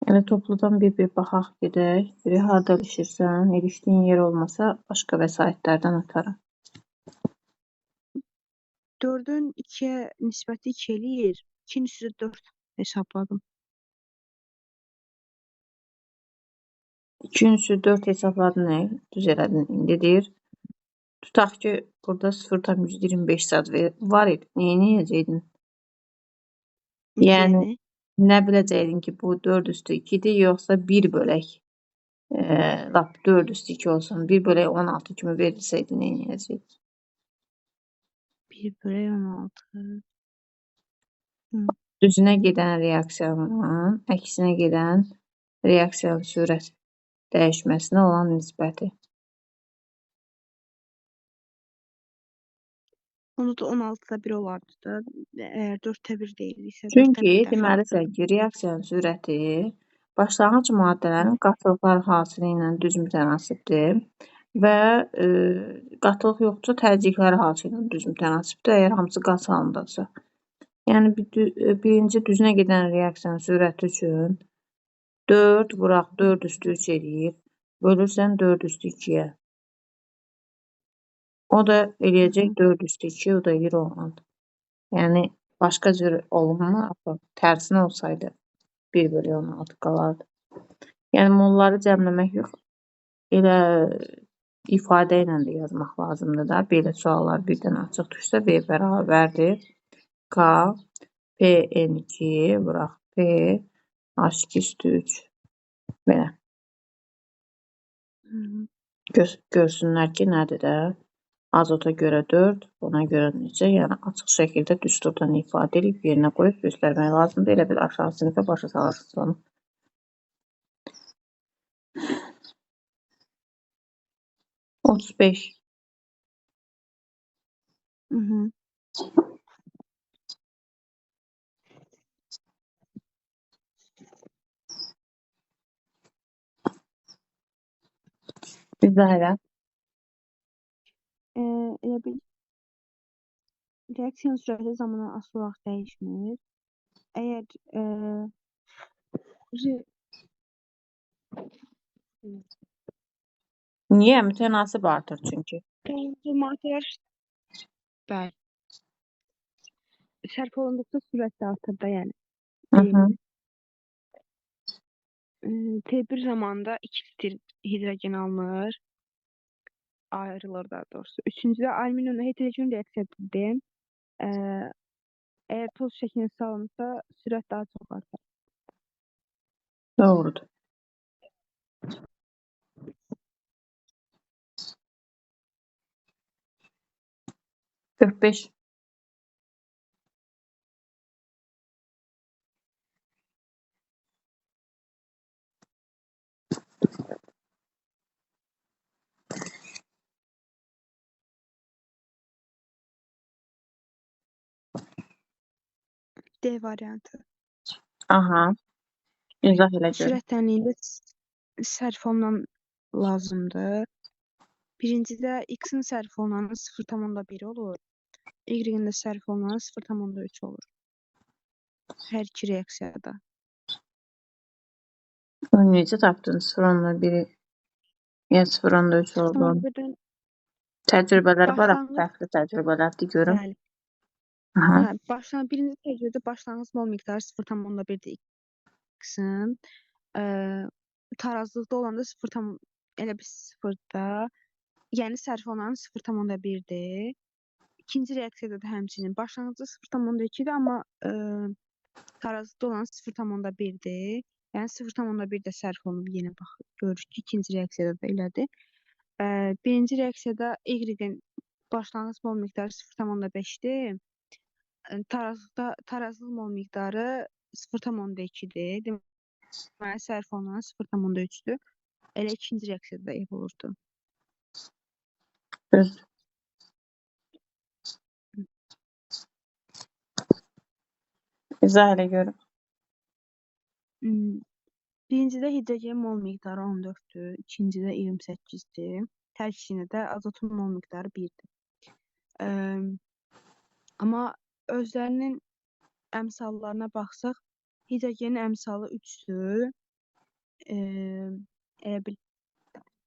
Elə topludan bir baxaq gedək. Biri harda ilişirsən, ilişdiyin yer olmasa başqa vəsaitlərdən atarıq. 4-ün 2-yə nisbəti 2 eləyir. 2-nin üstü 4 hesabladım. 2-ün üstü 4 hesabladın, düz elədin. İndi deyir, tutaq ki, burada 0,125 saat var idi. Neyniyəcəkdin? Yəni, Yəni, nə biləcəkdin ki, bu 4 üstü 2-dir, yoxsa 1 bölək, lap 4 üstü 2 olsun, 1 bölək 16 kimi verilsəydi neyniyəcəkdin? 1 bölək 16. Hı. Düzünə gedən reaksiyanın, əksinə gedən reaksiyanın sürət dəyişməsinə olan nisbəti. Onu da 16-da 1 olardı da. Əgər 4-də 1 deyilirsə, 4-də Çünki 1 də deməlisən fərqlidir. ki, reaksiyanın sürəti başlanğıc maddələrin qatılıqlar hasilı ilə düz mütənasibdir və qatılıq yoxdursa təzyiqlər hasilı ilə düz mütənasibdir, əgər hamısı qaz halındadırsa. Yəni, birinci düzünə gedən reaksiyanın sürəti üçün 4 vuraq 4 üstü 3 eləyir. Bölürsən 4 üstü 2-yə. O da eləyəcək 4 üstü 2, o da eləyir 10. Yəni, başqa cür olunmur. Tərsinə olsaydı 1 bölü 16 qalardı. Yəni, molları cəmləmək yox, elə ifadə ilə də yazmaq lazımdır da. Belə suallar birdən açıq düşsə, B bərabərdir. K, PN2 vuraq P, H2 üstü 3. Belə. Görsünlər ki, nədir də. Azota görə 4, buna görə necə? Yəni, açıq şəkildə düsturdan ifadə edib, yerinə qoyub göstərmək lazımdır. Elə bir aşağı sinifə başa salırsınız onu. Otuz beş. İzah elə. Elə bil reaksiyanın sürəti zamanla asılı olaraq dəyişmir. Əgər Niyə? Mütənasib artır çünki. maddələr bəli, sərf olunduqca sürət də artır da, yəni. T1 zamanında 2 litr hidrogen alınır, ayrılır daha doğrusu. Üçüncüdə alüminiumla hidrogen reaksiyasıdır. Əgər toz şəklində salınırsa, sürət daha çox artar. Doğrudur. Qırx beş. D variantı. Aha. İzah elə gör. Sürət tənliyində sərf olunan lazımdır. Birincidə x-in sərf olunanı 0,1 olur. Y-in də sərf olunanı 0,3 olur. Hər iki reaksiyada. Onu necə tapdın? 0,1-i ya 0,3 olduğunu. 0,1-dən Təcrübələr var, başlanğıc fərqli təcrübələrdir görüm. bəli. Aha. Hə, birinci təcrübədə başlanğıc mol miqdarı 0,1-dir x-in. Tarazlıqda olanda 0, elə bir 0-da, yəni sərf olunan 0,1-dir. İkinci reaksiyada da həmçinin başlanğıcı 0,2-dir, amma tarazlıqda olan 0,1-dir. Yəni 0,1-də sərf olunub yenə bax görürük ki, ikinci reaksiyada da elədir. Birinci reaksiyada Y-in başlanğıc mol miqdarı 0,5-dir. Tarazlıq mol miqdarı 0,2-dir. Deməli, sərf olunan 0,3-dür. Elə ikinci reaksiyada da ev olurdu. Düz. İzah elə görüm. Birincidə hidrogen mol miqdarı 14-dür, ikincidə 28-dir. Hər ikisində də azotun mol miqdarı 1-dir. Amma özlərinin əmsallarına baxsaq, hidrogenin əmsalı 3-dür, Elə bil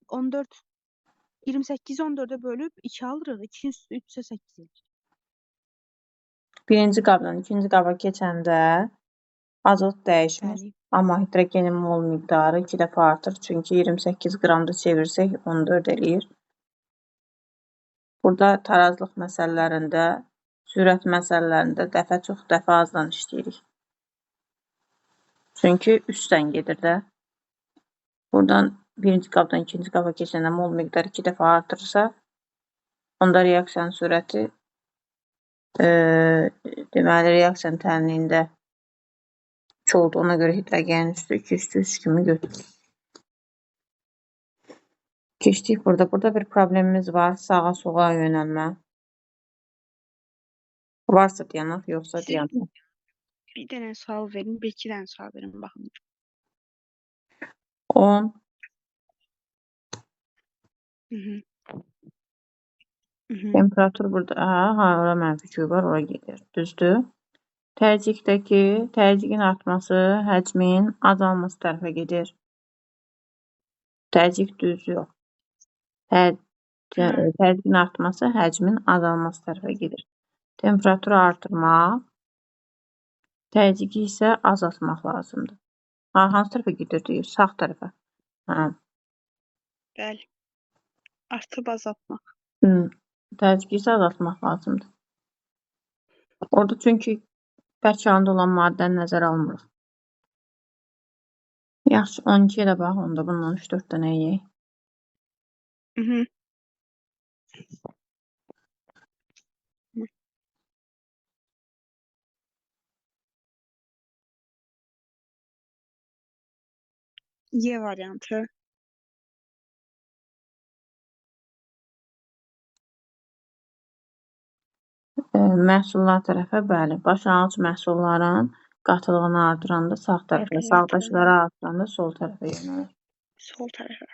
14 28 14-ə bölüb 2 alırıq. 2-nin üstü 3-ə 8 edir. Birinci qabdan ikinci qaba keçəndə azot dəyişmir. Bəli. Amma hidrogenin mol miqdarı 2 dəfə artır. Çünki 28 qramda çevirsək 14 eləyir. Burada tarazlıq məsələlərində, sürət məsələlərində dəfə azdan işləyirik. Çünki üstdən gedir də. Buradan birinci qabdan ikinci qaba keçəndə mol miqdarı 2 dəfə artırırsa, onda reaksiyanın sürəti deməli, reaksiyanın tənliyində çoxdur. Ona görə hidrogenin üstü 2 üstü 3 kimi götürülür. Keçdik burada. Burada bir problemimiz var. Sağa sola yönəlmə. Varsa dayanaq, yoxsa Siz dayanaq. bir dənə sual verin, bir iki dənə sual verin baxın. 10 temperatur burada. Ora mənfi var, ora gedir. Düzdür. Təzyiqin artması həcmin azalması tərəfə gedir. Təzyiq düz yox. Təzyiqin artması həcmin azalması tərəfə gedir. Temperaturu artırmaq, təzyiqi isə azaltmaq lazımdır. Hansı tərəfə gedir deyir? Sağ tərəfə. Bəli. Artıb azaltmaq. Təzyiqi isə azaltmaq lazımdır. Orada çünki bərk halında olan maddəni nəzərə almırıq. Yaxşı, 12-yə də bax, onda bundan 3-4 dənə yeyək. Y variantı. Məhsullar tərəfə, bəli. Başlanğıc məhsulların qatılığını artıranda sağ tərəfə, sağdakıları artıranda sol tərəfə yönəlir. Sol tərəfə.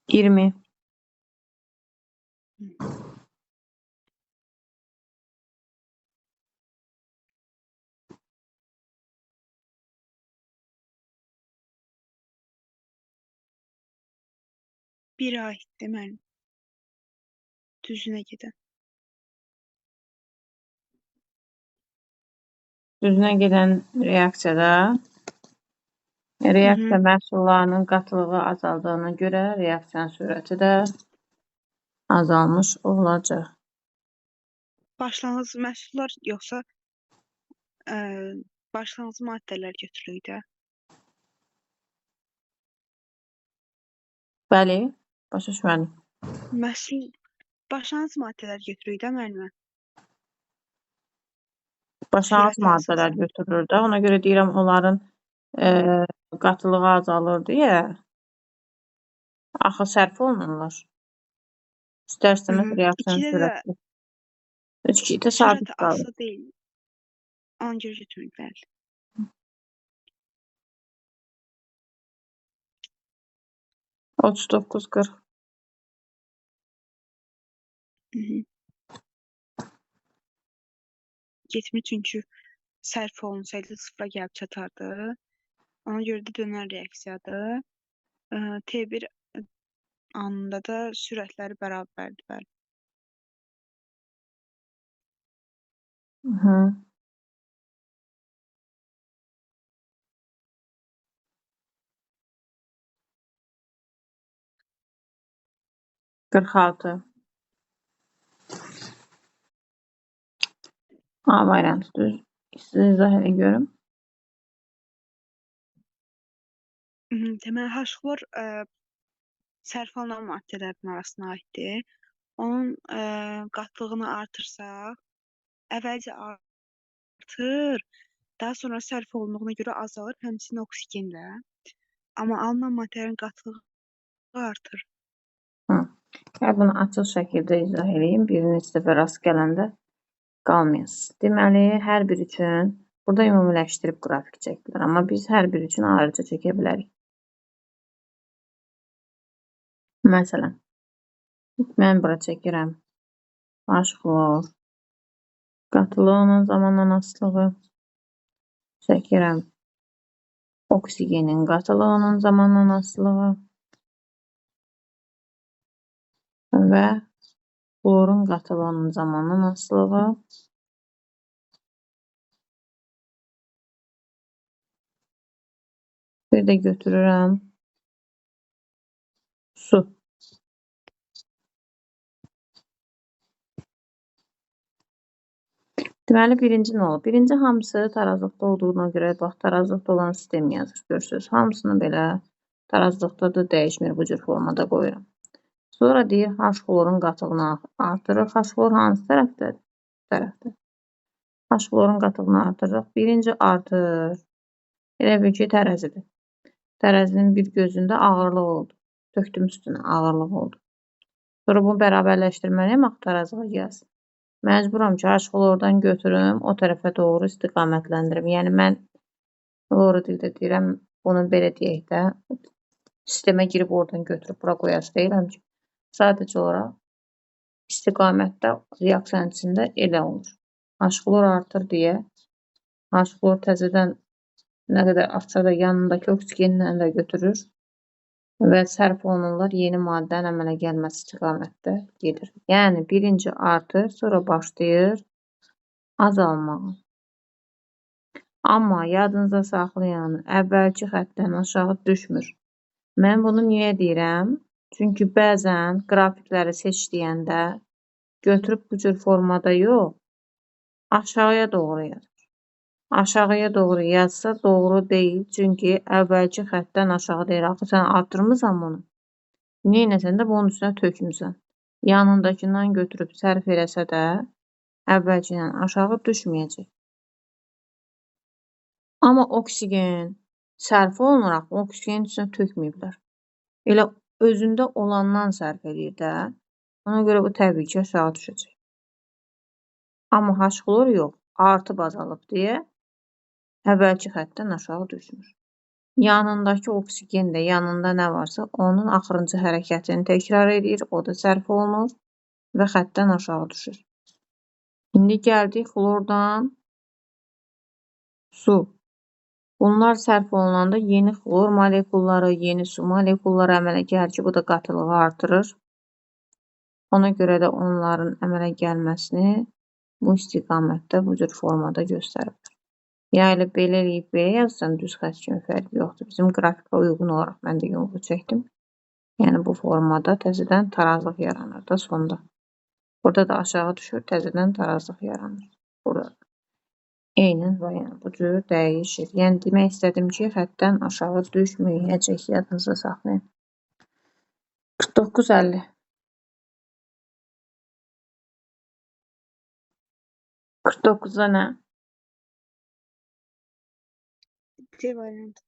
20. Bir aiddir mənim. Düzünə gedən. Düzünə gedən reaksiyada reaksiya məhsullarının qatılığı azaldığına görə reaksiyanın sürəti də azalmış olacaq. Başlanğıc məhsullar yoxsa başlanğıc maddələr götürürük də. Bəli, başa düşmədim. Məhsul başlanğıc maddələr götürürük də müəllimə. Başlanğıc maddələr götürülür də. Ona görə deyirəm, onların qatılığı azalır deyə axı sərf olunurlar. İstərsəniz reaksiyanın sürəti. 2-də sabit Sürəti qalır. asılı deyil. Ona görə götürürük, bəli. 39-40. Getmir çünki sərf olunsaydı sıfıra gəlib çatardı. Ona görə də dönər reaksiyadır. T1 anında da sürətləri bərabərdir, bəli. Hı. Qırx altı. A variantı düz. Sizə izah edə görüm. Deməli, H-xlor sərf olunan maddələrin arasına aiddir. Onun qatılığını artırsaq, əvvəlcə artır, daha sonra sərf olunduğuna görə azalır, həmçinin oksigenlə. Amma alınan maddələrin qatılığı artır. Bunu açıq şəkildə izah edeyim. Bir neçə dəfə rast gələndə qalmayasınız. Deməli, hər bir üçün burada ümumiləşdirib qrafik çəkilir. Amma biz hər bir üçün ayrıca çəkə bilərik. Məsələn, mən bura çəkirəm H-xlor. Qatılığının zamanla asılığı. Çəkirəm. Oksigenin qatılığının zamanla asılığı. Və xlorun qatılığının zamanla asılığı. Bir də götürürəm su. Deməli, birinci nə olur? Birinci hamısı tarazlıqda olduğuna görə, bax, tarazlıqda olan sistem yazır. Görürsünüz, hamısını belə tarazlıqda da dəyişmir, bu cür formada qoyuram. Sonra deyir, H-xlorun qatılığını artırır. H-xlor hansı tərəfdədir? Bu tərəfdə. H-xlorun qatılığını artırırıq. Birinci artır. Elə bil ki, tərəzidir. Tərəzinin bir gözündə ağırlıq oldu. Tökdüm üstünə, ağırlıq oldu. Sonra bunu bərabərləşdirməliyəm, axı tarazlığa gəlsin. Məcburam ki, H-xlordan götürüm, o tərəfə doğru istiqamətləndirim. Yəni, mən xloru dildə deyirəm, bunu belə deyək də, sistemə girib oradan götürüb bura qoyası deyirəm ki, sadəcə olaraq istiqamətdə reaksiyanın içində elə olur. H-xlor artır deyə, H-xlor təzədən nə qədər artsa da yanındakı oksigenlə də götürür və sərf olunurlar yeni maddənin əmələ gəlməsi istiqamətdə gedir. Yəni, birinci artır, sonra başlayır azalmağa. Amma yadınıza saxlayın, əvvəlki xəttdən aşağı düşmür. Mən bunu niyə deyirəm? Çünki bəzən qrafikləri seçdiyəndə götürüb bu cür formada yox, aşağıya doğru yazır. Aşağıya doğru yazsa doğru deyil. Çünki əvvəlki xəttdən aşağı deyir. Axı, sən artırmısan bunu. Neynəsən də bunun üstünə tökmüsən. Yanındakindən götürüb sərf eləsə də əvvəlkindən aşağı düşməyəcək. Amma oksigen sərf olunaraq oksigenin üstünə tökməyiblər. Elə özündə olandan sərf edir də. Ona görə bu təbii ki, aşağı düşəcək. Amma H-xlor yox, artıb azalıb deyə əvvəlki xəttdən aşağı düşmür. Yanındakı oksigen də yanında nə varsa onun axırıncı hərəkətini təkrar edir, o da sərf olunur və xəttdən aşağı düşür. İndi gəldik xlordan su. Bunlar sərf olunanda yeni xlor molekulları, yeni su molekulları əmələ gəlir ki, bu da qatılığı artırır. Ona görə də onların əmələ gəlməsini bu istiqamətdə, bu cür formada göstərir. Ya elə belə eləyib belə yazsan, düz xətt kimi fərqi yoxdur. Bizim qrafikə uyğun olaraq mən də yolu çəkdim. Yəni, bu formada təzədən tarazlıq yaranır da sonda. Burada da aşağı düşür, təzədən tarazlıq yaranır. Burada. Eynən və yəni bu cür dəyişir. Yəni, demək istədim ki, xəttdən aşağı düşməyəcək, yadınızda saxlayın. 49-50. 49-da nə? C variantı.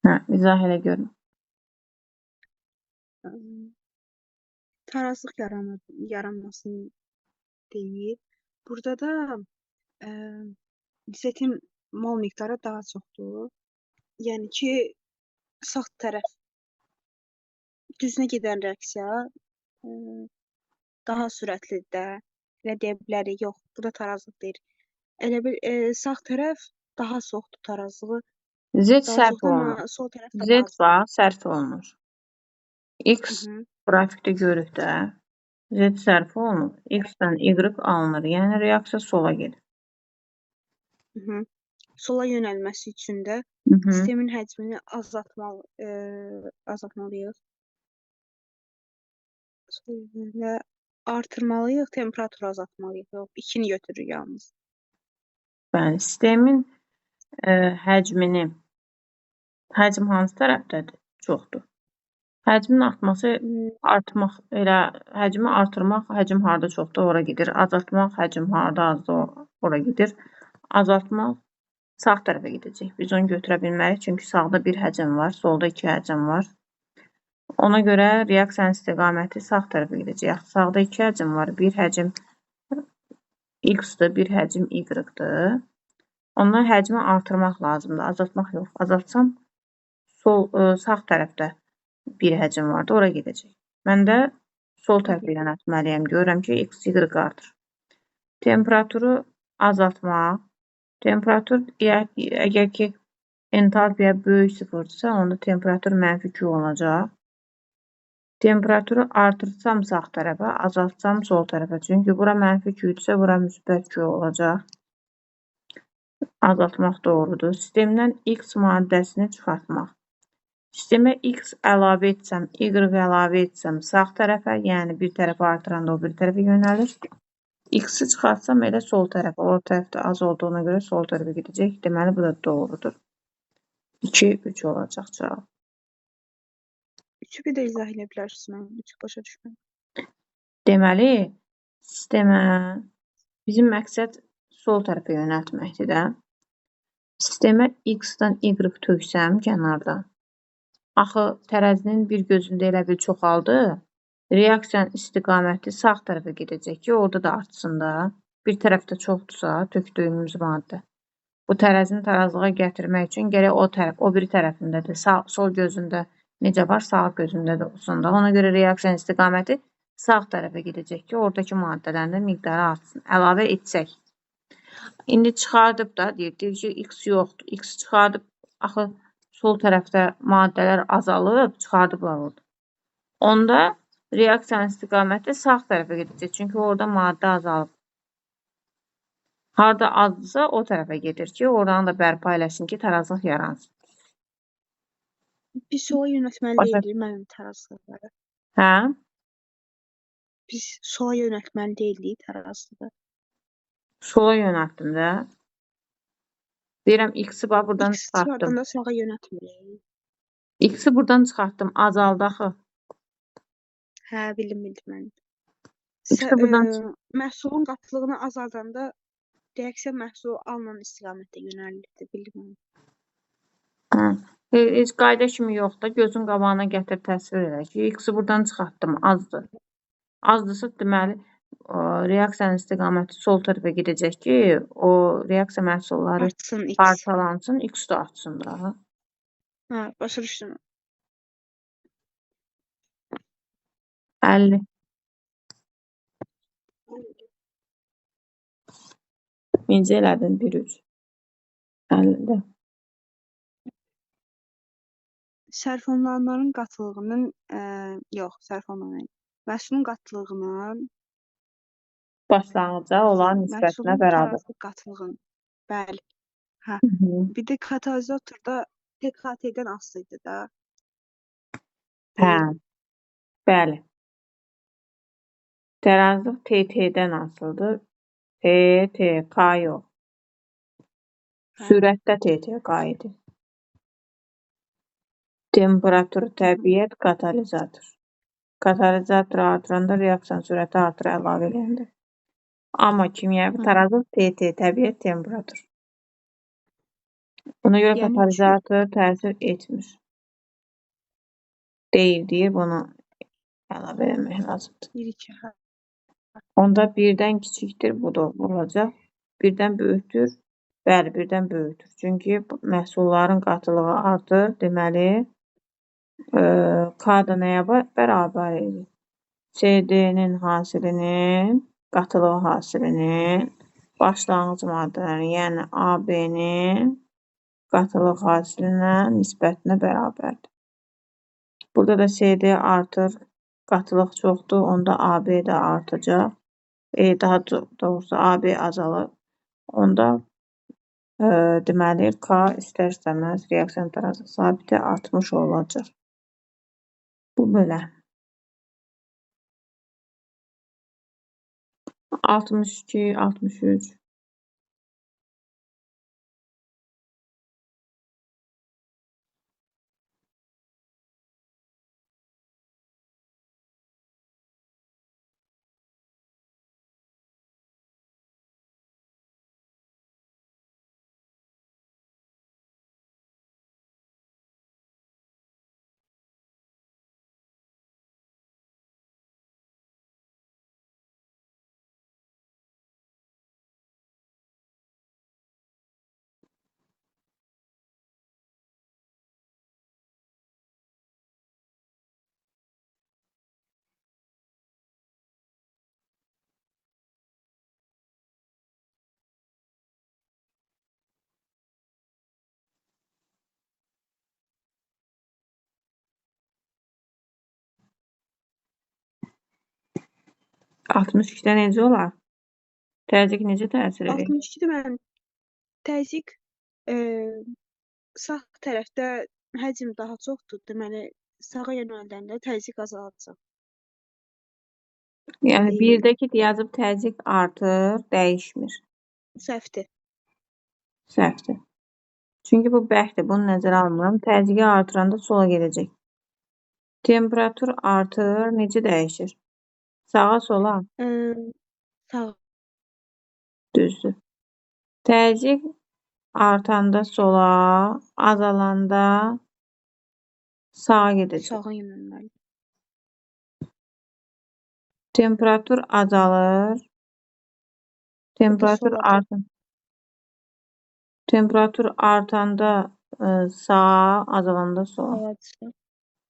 Hə, izah elə görün. Tarazlıq yaranmasını deyir. Burada da lisetin mol miqdarı daha çoxdur. Yəni ki, sağ tərəf düzünə gedən reaksiya daha sürətlidir də. Elə deyə bilərik, yox, bu da tarazlıq deyir. Elə bil sağ tərəf daha çoxdur tarazlığı. Z Daha sərf çoxdur, amma olunur. sol tərəf Z daha az. bax, sərf olunur. X qrafikdə görük də. Z sərf olunur. X-dən Y alınır. Yəni, reaksiya sola gedir. Sola yönəlməsi üçün də sistemin həcmini azaltmalıyıq. Və artırmalıyıq, temperaturu azaltmalıyıq. Yox, ikini götürürük yalnız. Bəli, sistemin həcmini, həcm hansı tərəfdədir? Çoxdur. Həcmin artması, artmaq, elə həcmi artırmaq, həcm harda çoxdur, ora gedir. Azaltmaq, həcm harda azdır, ora gedir. Azaltmaq sağ tərəfə gedəcək. Biz onu götürə bilmərik, çünki sağda bir həcm var, solda iki həcm var. Ona görə reaksiyanın istiqaməti sağ tərəfə gedəcək. Sağda iki həcm var, bir həcm X-dır, bir həcm Y-dır. Ondan həcmi artırmaq lazımdır, azaltmaq yox. Azaltsam, sağ tərəfdə bir həcm vardı, ora gedəcək. Məndə sol tərəfə yönəltməliyəm. Görürəm ki, x, y artır. Temperaturu azaltmaq. Temperatur əgər ki, entalpiya böyük sıfırdırsa, onda temperatur -2 olacaq. Temperaturu artırsam sağ tərəfə, azaltsam sol tərəfə. Çünki bura -2 idisə, bura -2 olacaq. Azaltmaq doğrudur. Sistemdən x maddəsini çıxartmaq. Sistemə x əlavə etsəm, y əlavə etsəm sağ tərəfə, yəni bir tərəfə artıranda o bir tərəfə yönəlir. X-i çıxartsam elə sol tərəfə, o tərəfdə az olduğuna görə sol tərəfə gedəcək. Deməli, bu da doğrudur. 2, 3 olacaq cavab. 3-ü bir də izah edə bilərsən. 3 başa düşməm. Deməli, sistemə bizim məqsəd sol tərəfə yönəltməkdir də. Sistemə x-dan y töksəm kənarda. Axı, tərəzinin bir gözündə elə bil çoxaldı. Reaksiyanın istiqaməti sağ tərəfə gedəcək ki, orada da artsın da. Bir tərəfdə çoxdursa, tökdüyümüz maddə. Bu tərəzini tarazlığa gətirmək üçün gərək o tərəf, o biri tərəfində də, sol gözündə necə var, sağ gözündə də olsun da. Ona görə reaksiyanın istiqaməti sağ tərəfə gedəcək ki, oradakı maddələrin də miqdarı artsın. Əlavə etsək. İndi çıxardıb da, deyir ki, x yoxdur. X çıxardıb, axı, sol tərəfdə maddələr azalıb, çıxardıblar orada. Onda reaksiyanın istiqaməti sağ tərəfə gedəcək. Çünki orada maddə azalıb. Harada azdırsa o tərəfə gedir ki, oradan da bərpa eləsin ki, tarazlıq yaransın. Biz sola yönəltməli deyilik mənim tarazlıqları. Hə? Biz sola yönəltməli deyilik tarazlığı. Sola yönəltdim də. Deyirəm, x-i buradan çıxartdım. X-i da sağa yönəltməliyik. X-i buradan çıxartdım, azaldı axı. Hə, bildim mən. Məhsulun qatılığını azaldanda reaksiya məhsulu alınan istiqamətdə yönəlilir, bildim. Heç qayda kimi yoxdur. Gözün qabağına gətir təsvir elə ki, x-i buradan çıxartdım, azdır. Azdırsa, deməli, reaksiyanın istiqaməti sol tərəfə gedəcək ki, o reaksiya məhsulları parçalansın, x da artsın da. Hə, başa düşdüm. 50. Necə elədin? 1-3. 50-də. Sərf olunanların qatılığının, məhsulun qatılığının başlanğıca olan nisbətinə bərabər. Məhsulun qatılığının, bəli. Hə. Bir də katalizatorda TKT-dən asılıdır da. Hə, bəli. Tərazlıq TT-dən asılıdır. TK yox. Sürətdə TTK idi. Temperatur, təbiət, katalizator. Katalizator artıranda reaksiyanın sürəti artır əlavə eləyəndə. Amma kimyəvi tarazlıq TT, təbiət, temperatur. Buna görə katalizator təsir etmir. Deyir, bunu əlavə eləmək lazımdır. Onda birdən kiçikdir, bu da olacaq. Birdən böyükdür, bəli, birdən böyükdür. Çünki məhsulların qatılığı artır, deməli, K da nəyə bərabər edir? CD-nin hasilinin, qatılığı hasilinin başlanğıc maddələrin, yəni AB-nin qatılıq hasilinə nisbətinə bərabərdir. Burada da CD artır, qatılıq çoxdur, onda AB də artacaq. Daha doğrusu AB azalır. Onda deməli, K istər-istəməz reaksiyan tarazlıq sabiti artmış olacaq. Bu belə. 62, 63. 62-də necə olar? Təzyiq necə təsir edir? 62-də mən təzyiq e, sağ tərəfdə həcm daha çoxdur. Deməli, sağa yönəldəndə təzyiq azalacaq. Yəni Deyil. 1-dəki yazıb təzyiq artır, dəyişmir. Səhvdir. Səhvdir. Çünki bu bəhdir. Bunu nəzərə almıram. Təzyiqi artıranda sola gedəcək. Temperatur artır, necə dəyişir? Sağa, sola, E, sağ düzdür. Təzyiq artanda sola, azalanda sağa gedəcək. sağa yönəlməli. Temperatur azalır. Temperatur soladır. artır. Temperatur artanda sağa, azalanda sola. Sağa.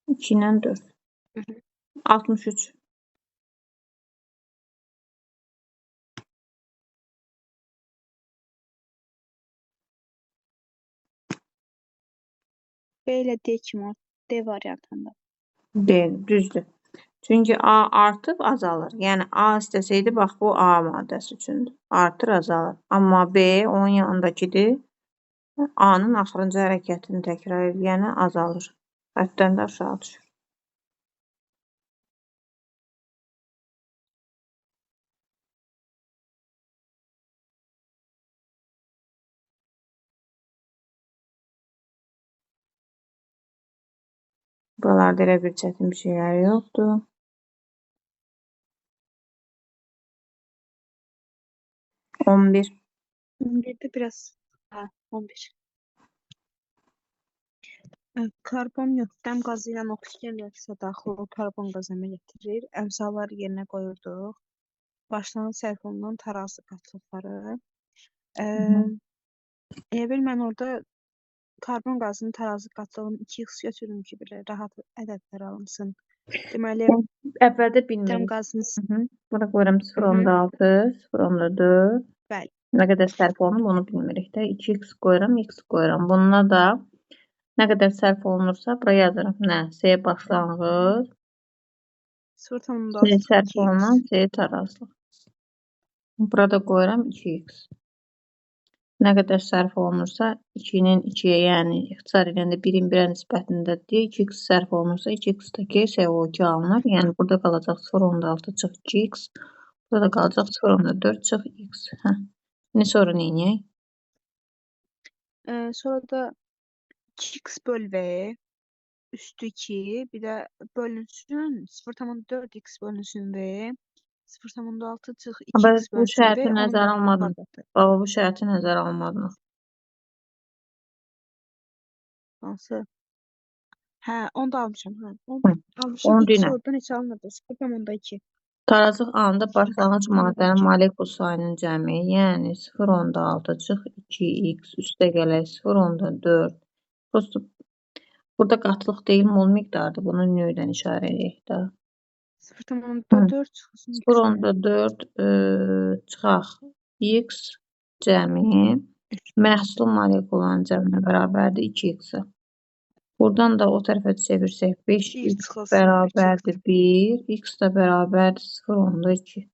2 ilə 4. Hı hı. 63. B ilə D kimi D variantında. Deyil, düzdür. Çünki A artıb azalır. Yəni A istəsəydi, bax bu A maddəsi üçündür. Artır, azalır. Amma B onun yanındakidir. A-nın axırıncı hərəkətini təkrar edir, yəni azalır. Həddən də aşağı düşür. Buralarda elə bir çətin bir şeylər yoxdur. 11. 11'de biraz 11. Karbon dəm qazı ilə oksigen reaksiyaya daxil olub karbon qazı əmələ gətirir. Əmsalları yerinə qoyurduq. Başlanğıc sərf olunan tarazı qatlıqları. Elə bil mən orada karbon qazının tarazı qatlığını 2x götürdüm ki, belə rahat ədədlər alınsın. Deməli, Əvvəldə dəm bilmirik. qazının Bura qoyuram 0.6, 0.4. bəli. Nə qədər sərf olunub onu bilmirik də. 2x qoyuram, x qoyuram. Bununla da nə qədər sərf olunursa bura yazıram. Nə? S başlanğıc, S 0.6 sərf 2x. olunan S tarazlıq. Burada qoyuram 2x. Nə qədər sərf olunursa 2-nin 2-yə, yəni ixtisar edəndə 1-in 1-ə nisbətində deyə 2x sərf olunursa 2x-dəki CO2 alınır. Yəni burada qalacaq 0.6 çıx 2x. Burada da qalacaq 0.4 çıx x. İndi sonra nə edək? Sonra da 2x böl V üstü 2, bir də bölünsün 0.4x bölünsün V, 0.6 çıx 2x Bu bölünsün şərti V, onun nəzərə da almadın. kvadratı. Baba, bu şərti nəzərə almadın. Hansı? Hə, onu da almışam. Hə, onu Hı, almışam. onu X dinlə. orada neçə alınırdı? 0.2. Tarazlıq anında başlanğıc maddənin 0.2. molekul sayının cəmi, yəni 0.6 çıx 2x üstə gələk 0.4. Prosto burada qatılıq deyil, mol miqdardır. Bunu nöydən işarə edək də. 0.4 çıxsın x. 0.4 çıxaq x cəmi məhsul molekulanın cəminə bərabərdir 2x-ə. Buradan da o tərəfə çevirsək 5x çıxılsın, bərabərdir 1, x də bərabərdir 0.2.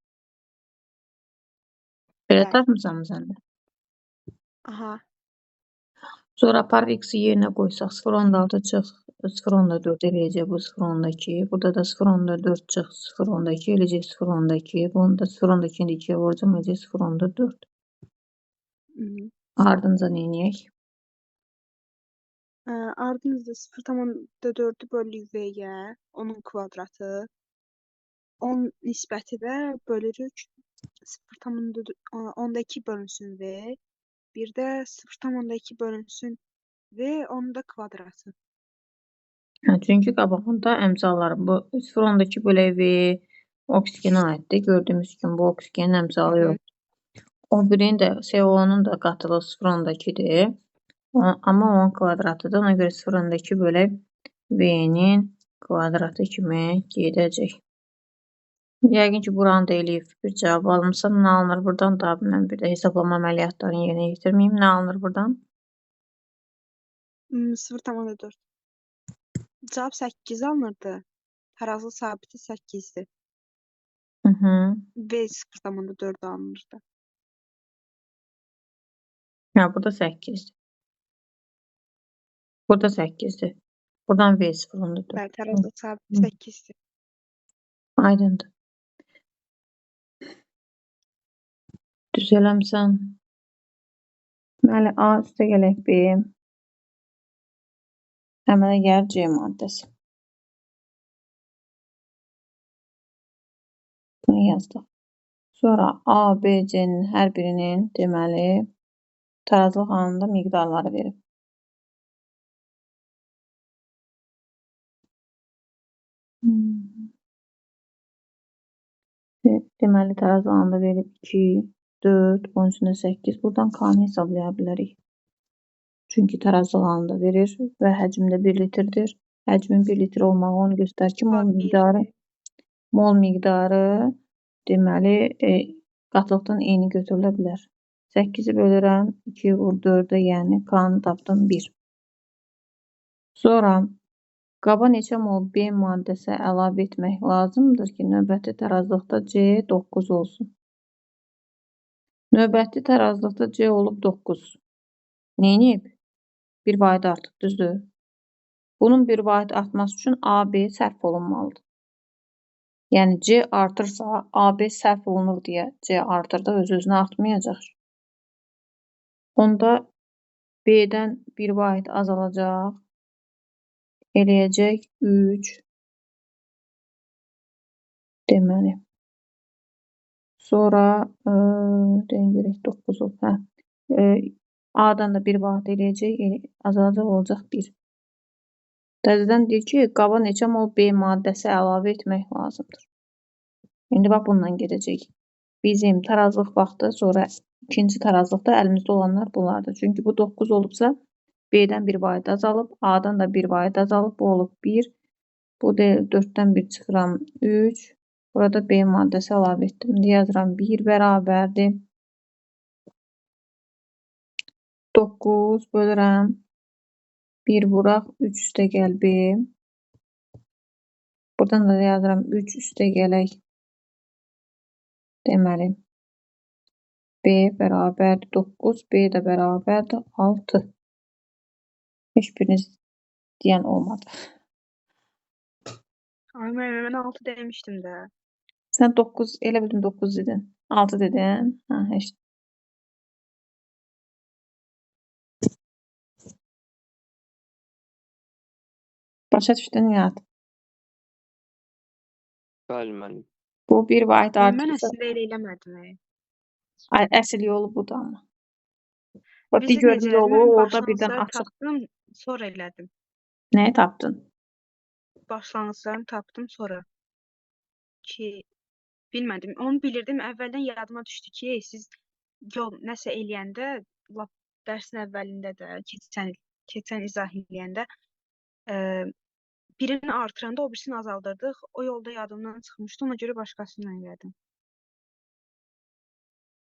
Belə Bəli. tapmısan mı sən də? Aha. Sonra apar x-i yerinə qoysaq 0.6 çıx 0.4 eləyəcək bu 0.2. Burada da 0.4 çıx 0.2 eləyəcək 0.2. Bunu da 0.2-ni 2-yə vuracam eləyəcək 0.4. Ardınca nə edək? Ardınca 0.4-ü bölürük V-yə, onun kvadratı. 10 nisbəti də bölürük 0.2 bölünsün V. Bir də 0.2 bölünsün V, onun da kvadratı. Çünki qabağında əmsallarım bu 0.2 bölək V oksigenə aiddir. Gördüyümüz kimi bu oksigenin əmsalı yoxdur. O birinin də CO-nun da qatılığı 0.2-dir. Amma onun kvadratıdır. Ona görə 0.2 bölək V-nin kvadratı kimi gedəcək. Yəqin ki, buranı da eləyib bir cavab almışsam, nə alınır buradan da mən bir də hesablama əməliyyatlarını yerinə yetirməyim. Nə alınır buradan? 0.4. Cavab 8 alınırdı. Tarazlı sabiti 8-dir. Hı. V 0,4 alınırdı. Ya burada 8'dir. Burada 8'dir. Buradan V sıfırında 4. Bəli, tarazlıq sabiti Hı. 8-dir. Aydındır. Düz eləmisən. Deməli, A üstə gələk B. Əmələ gəlir C maddəsi. Bunu yazdıq. Sonra A, B, C-nin hər birinin deməli tarazlıq anında miqdarları verib. Deməli tarazlıq anında verib 2, 4, onun içində 8. Buradan K-nı hesablaya bilərik. Çünki tarazlıq anında verir və həcm də 1 litrdir. Həcmin 1 litr olmağı onu göstərir ki, mol miqdarı deməli qatlıqdan eyni götürülə bilər. 8-i bölürəm, 2 vur 4-ə, yəni K-nı tapdım 1. Sonra qaba neçə mol B maddəsi əlavə etmək lazımdır ki, növbəti tarazlıqda C 9 olsun. Növbəti tarazlıqda C olub 9. Neyniyib? Bir vahid artıq, düzdür? Bunun bir vahid artması üçün AB sərf olunmalıdır. Yəni C artırsa, AB sərf olunur deyə C artır da öz-özünə artmayacaq. Onda B-dən bir vahid azalacaq. Eləyəcək 3. Deməli. Sonra deyən görək 9 oldu. A-dan da bir vahid eləyəcək, azalacaq olacaq 1. Təzədən deyir ki, qaba neçə mol B maddəsi əlavə etmək lazımdır. İndi bax bununla gedəcək. Bizim tarazlıq vaxtı, sonra ikinci tarazlıqda əlimizdə olanlar bunlardır. Çünki bu 9 olubsa, B-dən bir vahid azalıb, A-dan da bir vahid azalıb, bu olub 1. Bu deyil, 4-dən 1 çıxıram 3. Burada B maddəsi əlavə etdim. Yazıram 1 bərabərdir. 9 bölürəm. 1 vuraq, 3 üstə gəl B. Buradan da yazıram 3 üstə gələk. Deməli, B bərabərdir 9, B də bərabərdir 6. Heç biriniz deyən olmadı. Ay, mən 6 demişdim də. Sən 9, elə bildin 9 dedin. 6 dedin. Hə, heç. Başa düşdün Nihat? Bəli, müəllim. Bu bir vahid Mən artırsa, əslində elə eləmədim. əsl yolu budur amma. Bax, Bizə digər necə yolu elədim? orada birdən Başlanğıcları açıq. tapdım, sonra elədim. Nəyi tapdın? Başlanğıclarını tapdım sonra. Ki bilmədim. Onu bilirdim. Əvvəldən yadıma düşdü ki, siz yol nəsə eləyəndə, lap dərsin əvvəlində də, keçən izah eləyəndə birini artıranda o birisini azaldırdıq. O yolda yadımdan çıxmışdı. Ona görə başqasıyla elədim.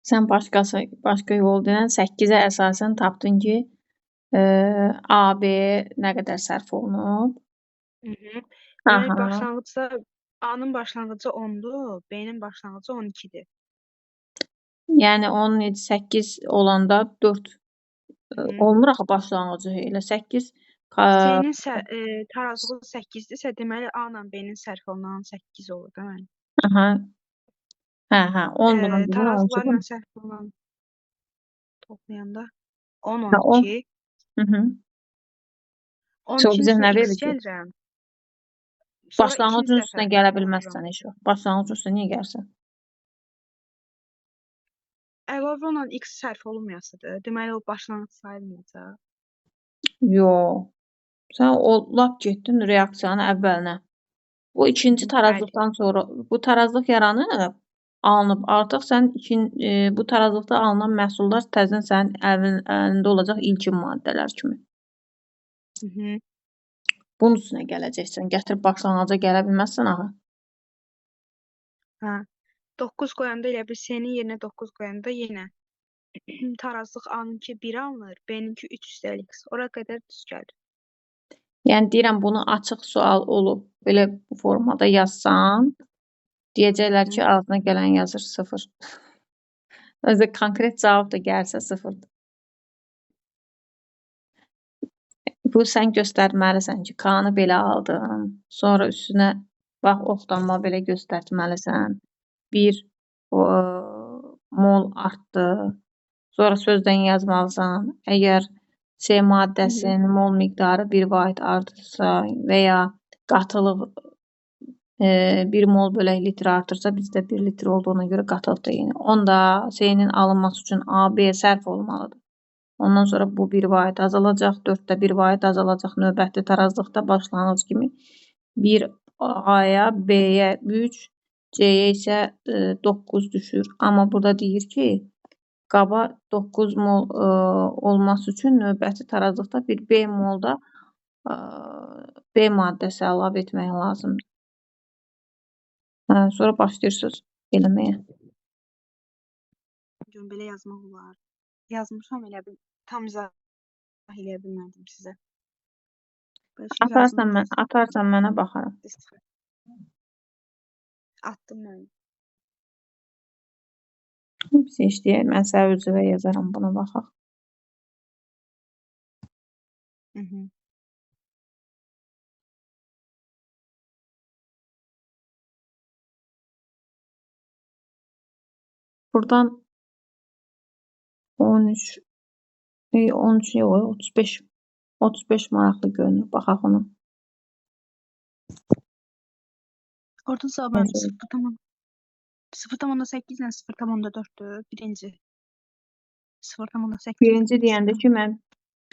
Sən başqa yol deyən 8-ə əsasən tapdın ki, A, B nə qədər sərf olunub? Demək, Aha. başlanğıcda A-nın başlanğıcı 10-dur, B-nin başlanğıcı 12-dir. Yəni 17, 8 olanda 4 olmur axı başlanğıcı elə 8 C-nin tarazlığı 8-dirsə, deməli A-la B-nin sərf olunan 8 olur da mənim. Aha. Hə, 10 bunun birinə 12 Tarazlarla bunun. sərf olunan toplayanda Hə, 10, 10. 12. Hı. Sonra 12-nin bizə nə üstünə x verir ki? gəlirəm. Sonra Başlanğıcın ikinci üstünə dəfə gələ vururam. bilməzsən heç vaxt. Başlanğıcın üstünə niyə gəlsən? Əlavə olan x sərf olunmayasıdır. Deməli, o başlanğıc sayılmayacaq. Yox. Sən o lap getdin reaksiyanın əvvəlinə. Bu ikinci tarazlıqdan sonra bu tarazlıq yaranıb, alınıb. Artıq sən bu tarazlıqda alınan məhsullar təzədən sənin əlində olacaq ilkin maddələr kimi. Bunun üstünə gələcəksən. Gətirib başlanğıca gələ bilməzsən axı. Hə. 9 qoyanda elə bir C-nin yerinə 9 qoyanda yenə tarazlıq A-nınki 1 alınır, B-ninki 3 üstəlik x. Ora qədər düz gəlir. Yəni deyirəm bunu açıq sual olub belə bu formada yazsan, Deyəcəklər Hı. ki, ağzına gələn yazır 0. Özü konkret cavab da gəlsə 0-dır. Bu sən göstərməlisən ki, K-nı belə aldın. Sonra üstünə bax oxlanma belə göstərməlisən. 1 mol artdı. Sonra sözdən yazmalısan. Əgər C maddəsinin mol miqdarı 1 vahid artırsa və ya qatılıq 1 mol bölək litr artırsa, bizdə 1 litr olduğuna görə qatılıq deyil. Onda C-nin alınması üçün A-B sərf olmalıdır. Ondan sonra bu 1 vahid azalacaq, 4də 1 vahid azalacaq növbəti tarazlıqda başlanğıc kimi. 1 A-ya, B-yə 3, C-yə isə 9 düşür. Amma burada deyir ki, qaba 9 mol olması üçün növbəti tarazlıqda bir B molda B maddəsi əlavə etmək lazımdır. Sonra başlayırsınız eləməyə. Görün belə yazmaq olar. Yazmışam elə bil tam izah eləyə bilmədim sizə. Atarsan mənə baxaram. Attım mən. Biz işləyək. Mən sənə özüvə yazaram, buna baxaq. Buradan 13 yox, 35 maraqlı görünür. Baxaq ona. Orada cavabım 0,8 ilə 0,4-dür. Birinci. 0,8. Birinci deyəndə ki, mən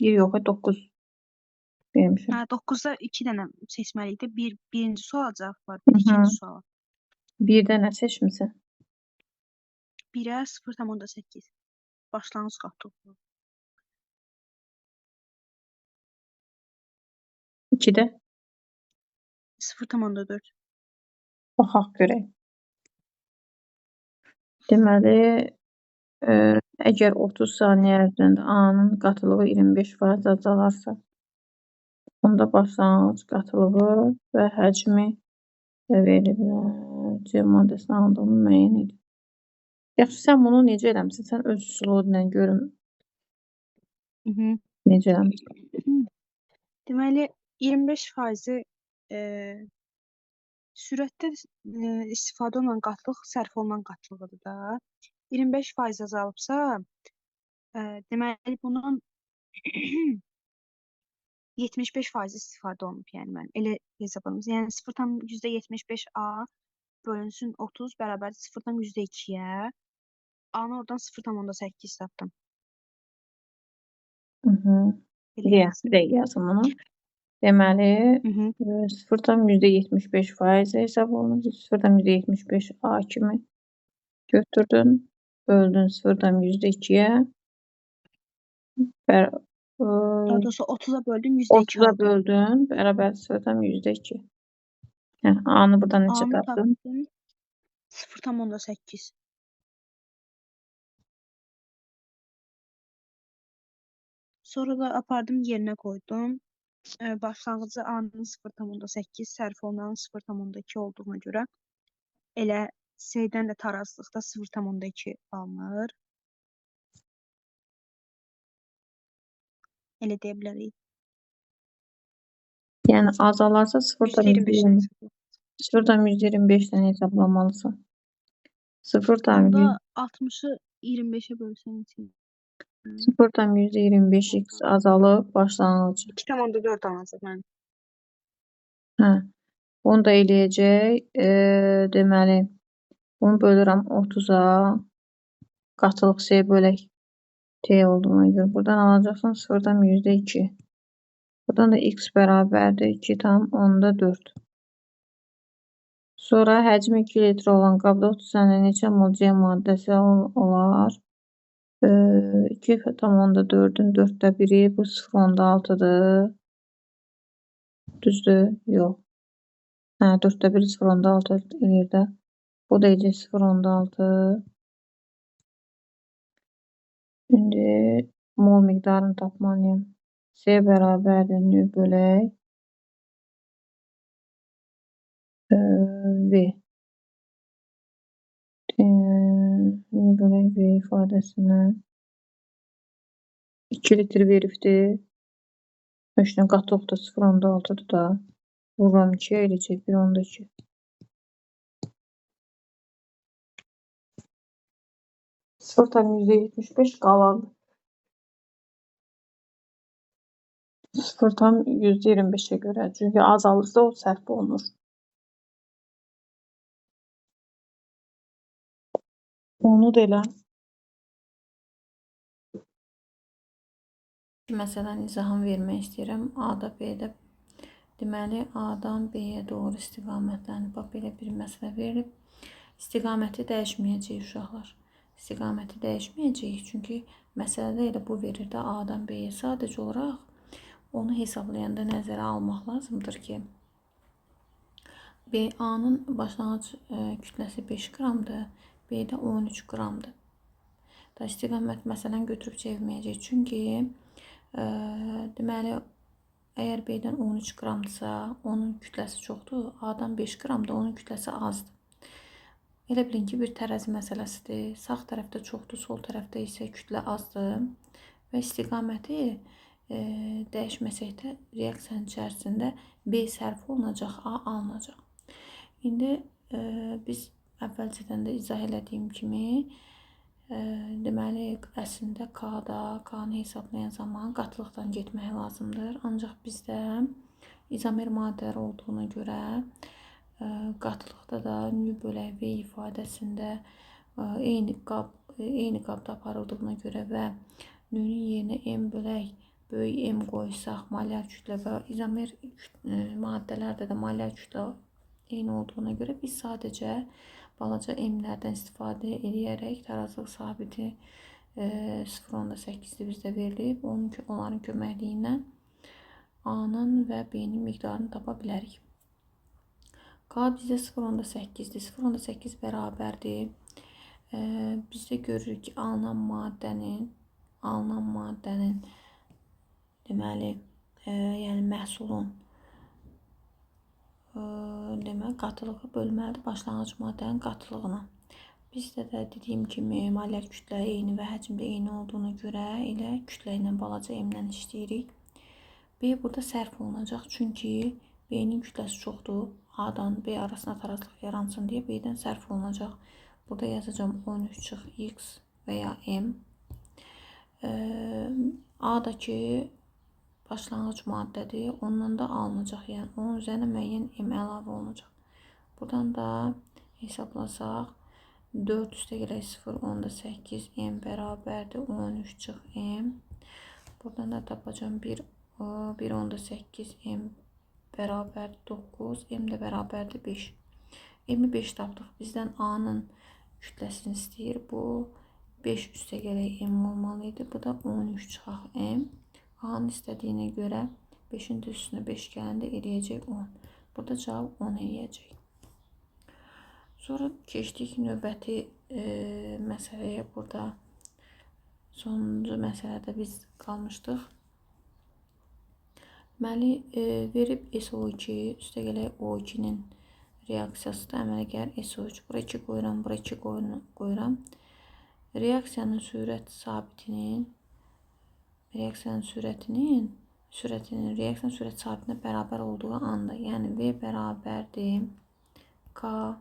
1 yox, 9 vermişəm. 9-da 2 dənə seçməliydik. Birinci sual cavab var, ikinci sual. Bir dənə seçmisən. 1-ə 0,8. Başlanğıc qatılıq. 2-də 0,4. baxaq görək. Deməli, əgər 30 saniyə ərzində A-nın qatılığı 25% azalarsa, onda başlanğıc qatılığı və həcmi veriliblər. C maddəsini aldığını müəyyən edin. Yaxşı, sən bunu necə eləmişsən? Sən öz üsulu ilə görüm. Necə eləmişsən? Deməli, 25% sürətdə istifadə olunan qatılıq sərf olunan qatılığıdır da. 25% azalıbsa, deməli bunun 75% istifadə olunub, yəni mən elə hesablamışam. Yəni 0,75A bölünsün 30 bərabər 0,2-yə. A-nı oradan 0,8 tapdım. Bir yazım bunu. Deməli, 0,75% hesab olunur. 0,75A kimi götürdün, böldün 0,2-yə. Daha doğrusu 30-a böldün, 100-də 2 30-a aldın. böldün, bərabər 0,2. A-nı buradan neçə tapdın? 0,8. Sonra da apardım yerinə qoydum. Başlanğıcı A-nın 0,8, sərf olunan 0,2 olduğuna görə elə C-dən də tarazlıqda 0,2 alınır. Elə deyə bilərik. Yəni azalarsa 0,125-dən hesablamalısan. 0,125 Onda 60-ı 25-ə bölsən neçə? 0,125x azalıb başlanğıc. 2,4 alınacaq mənim. Bunu da eləyəcək. Deməli, bunu bölürəm 30-a. Qatılıq C bölək T olduğuna görə. Buradan alacaqsan 0,2. Buradan da x bərabərdir 2,4. Sonra həcmi 2 litr olan qabda 30 saniyə neçə mol C maddəsi olar? 2,4-ün 4də 1-i bu 0,6-dır. Düzdür? Yox. 4də 1 0,6 eləyir də. Bu da eləyir 0,6. Şimdi mol miqdarını tapmalıyım. C bərabərdir nü bölək V. ifadəsinə 2 litr veribdir. Höknə qatılıq da 0,6'dır da. Vururam 2'yə eləcək 1,2. Sıfırdan %75 qalan 0,25'e göre. Çünkü azalırsa o sərf olunur. Onu da elə. Məsələn, izahını vermək istəyirəm. A-da, B-də. Deməli, A-dan B-yə doğru istiqamətlənib. Bax, belə bir məsələ verilib. İstiqaməti dəyişməyəcək uşaqlar. İstiqaməti dəyişməyəcək. Çünki məsələdə elə bu verir də A-dan B-yə. Sadəcə olaraq onu hesablayanda nəzərə almaq lazımdır ki, A-nın başlanğıc kütləsi 5 qramdır, B-də 13 qramdır. Da istiqamət məsələn götürüb çevirməyəcək. Çünki deməli, əgər B-dən 13 qramdırsa, onun kütləsi çoxdur. A-dan 5 qramdır, onun kütləsi azdır. Elə bilin ki, bir tərəzi məsələsidir. Sağ tərəfdə çoxdur, sol tərəfdə isə kütlə azdır. Və istiqaməti dəyişməsəkdə reaksiyanın içərisində B sərf olunacaq, A alınacaq. İndi biz əvvəlcədən də izah elədiyim kimi deməli, əslində K-nı hesablayan zaman qatılıqdan getmək lazımdır. Ancaq bizdə izomer maddələr olduğuna görə qatılıqda da nü bölək V ifadəsində eyni qabda aparıldığına görə və nünün yerinə M bölək böyük M qoysaq, molyar kütlə və izomer maddələrdə də molyar kütlə eyni olduğuna görə biz sadəcə balaca M-lərdən istifadə edərək tarazlıq sabiti 0,8'dir bizdə verilib. Onların köməkliyi ilə A-nın və B-nin miqdarını tapa bilərik. K bizdə 0,8'dir. 0,8 bərabərdir. Bizdə görürük ki, alınan maddənin deməli, yəni məhsulun qatılığı bölməlidir başlanğıc maddənin qatılığına. Bizdə də dediyim kimi molyar kütlə eyni və həcmdə eyni olduğuna görə elə kütlə ilə balaca M-lə işləyirik. B burada sərf olunacaq. Çünki B-nin kütləsi çoxdur. A-dan B arasında tarazlıq yaransın deyə B-dən sərf olunacaq. Burada yazacağım 13x və ya M. A-dakı başlanğıc maddədir. Ondan da alınacaq. Yəni onun üzərinə müəyyən M əlavə olunacaq. Buradan da hesablasaq 4 üstəgələk 0,8 M bərabərdir 13 çıx M. Buradan da tapacağım 1,8 M bərabərdir 9. M də bərabərdir 5. M-i 5 tapdıq. Bizdən A-nın kütləsini istəyir. Bu 5 üstəgələk M olmalıydı. Bu da 13 çıxaq M. A-nın istədiyinə görə 5'in də üstünə 5 gələndə eləyəcək 10. Burada cavab 10 eləyəcək. Sonra keçdik növbəti məsələyə. Burada sonuncu məsələdə biz qalmışdıq. Deməli, verib SO2 üstəgələk O2-nin reaksiyası da əmələ gəlir SO3. Bura 2 qoyuram, bura 2 qoyuram. Reaksiyanın sürət sabitinin reaksiyanın sürətinin sürət sabitinə bərabər olduğu anda, yəni V bərabərdir K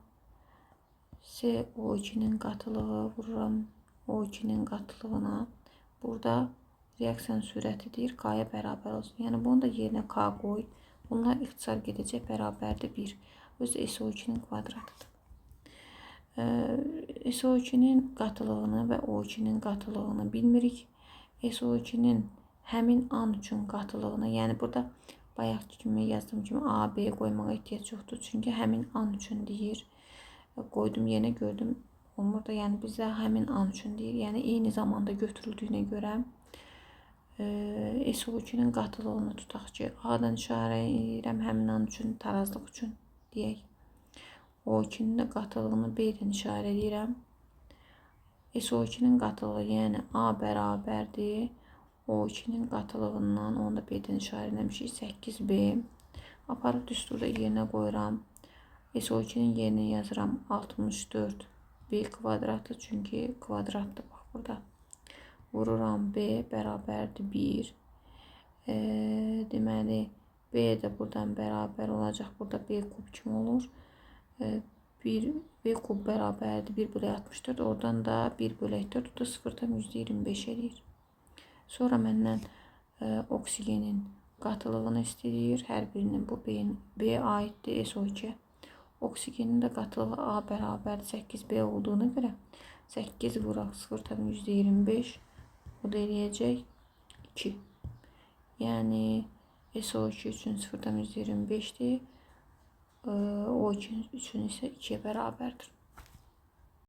CO2'nin qatılığı vururam O2'nin qatılığına. Burada reaksiyanın sürətidir, K-ya bərabər olsun. Yəni bunu da yerinə K qoy. Bunlar ixtisar gedəcək bərabərdir 1. Özü SO2'nin kvadratıdır. SO2'nin qatılığını və O2'nin qatılığını bilmirik. SO2'nin həmin an üçün qatılığını, yəni burada bayaqki kimi yazdığım kimi A, B qoymağa ehtiyac yoxdur. Çünki həmin an üçün deyir. Qoydum, yenə gördüm. Olmur da, yəni bizə həmin an üçün deyir. Yəni eyni zamanda götürüldüyünə görə SO2'nin qatılığını tutaq ki, A-dan işarə edirəm həmin an üçün, tarazlıq üçün deyək. O2'nin də qatılığını B-dən işarə edirəm. SO2'nin qatılığı, yəni A bərabərdir O2'nin qatılığından, onu da B-dən işarə eləmişik, 8B. Aparıb düsturda yerinə qoyuram. SO2'nin yerinə yazıram 64B kvadratı, çünki kvadratdır. Bax, burada. Vururam B bərabərdir 1. Deməli B də buradan bərabər olacaq. Burada B kub kimi olur. 1 kub bərabərdir 1 bölü 64. Oradan da 1 bölü 4 da 0,25 edir. Sonra məndən oksigenin qatılığını istəyir. Hər birinin bu B aiddir SO2. Oksigenin də qatılığı A bərabərdir 8B olduğuna görə 8 vuraq 0,25 o da eləyəcək 2. Yəni SO2 üçün 0,25'dir. O üçün isə 2'ye bərabərdir.